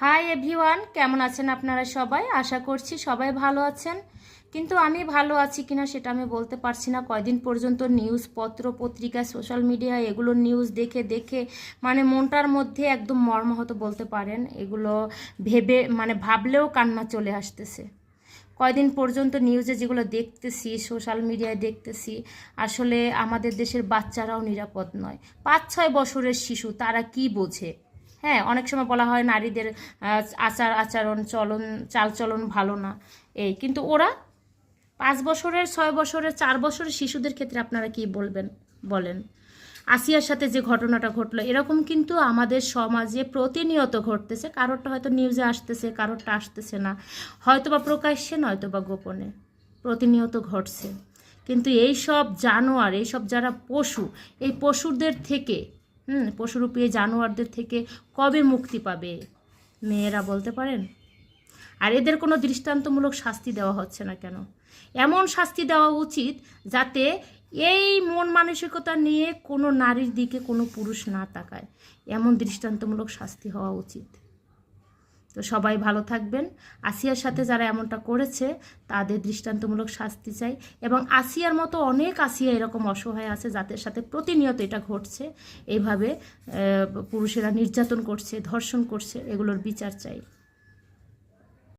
Hi everyone, কেমন আছেন আপনারা সবাই? আশা করছি সবাই ভালো আছেন। কিন্তু আমি ভালো আছি কিনা সেটা আমি বলতে পারছি না। কয়দিন পর্যন্ত নিউজ পত্র পত্রিকা সোশ্যাল মিডিয়া এগুলো নিউজ দেখে দেখে মানে মনটার মধ্যে একদম মর্মাহত বলতে পারেন। এগুলো ভেবে মানে ভাবলেও কান্না চলে আসতেছে। কয়দিন পর্যন্ত নিউজে যেগুলো দেখতেছি, সোশ্যাল মিডিয়ায় দেখতেছি, আসলে আমাদের দেশের বাচ্চারাও নিরাপদ নয়। 5-6 বছরের শিশু, তারা কি বোঝে? হ্যাঁ, অনেক সময় বলা হয় নারীদের আচরণ চালচলন ভালো না, এই কিন্তু ওরা 5 বছরের, 6 বছরের, 4 বছরের শিশুদের ক্ষেত্রে আপনারা কি বলবেন বলেন? আসিয়ার সাথে যে ঘটনাটা ঘটলো, এরকম কিন্তু আমাদের সমাজে প্রতিনিয়ত ঘটতেছে। কারোরটা হয়তো নিউজে আসতেছে, কারোরটা আসতেছে না, হয়তো বা প্রকাশ্যে, নয়তো বা গোপনে, প্রতিনিয়ত ঘটছে। কিন্তু এই সব জানোয়ার, এইসব যারা পশু, এই পশুদের থেকে পশুরূপী এই জানোয়ারদের থেকে কবে মুক্তি পাবে মেয়েরা বলতে পারেন? আর এদের কোনো দৃষ্টান্তমূলক শাস্তি দেওয়া হচ্ছে না কেন? এমন শাস্তি দেওয়া উচিত যাতে এই মন মানসিকতা নিয়ে কোনো নারীর দিকে কোনো পুরুষ না তাকায়। এমন দৃষ্টান্তমূলক শাস্তি হওয়া উচিত। তো সবাই ভালো থাকবেন। আসিয়ার সাথে যারা এমনটা করেছে তাদের দৃষ্টান্তমূলক শাস্তি চাই। এবং আসিয়ার মতো অনেক আসিয়া এরকম অসহায় আছে যাদের সাথে প্রতিনিয়ত এটা ঘটছে, এইভাবে পুরুষেরা নির্যাতন করছে, ধর্ষণ করছে, এগুলোর বিচার চাই।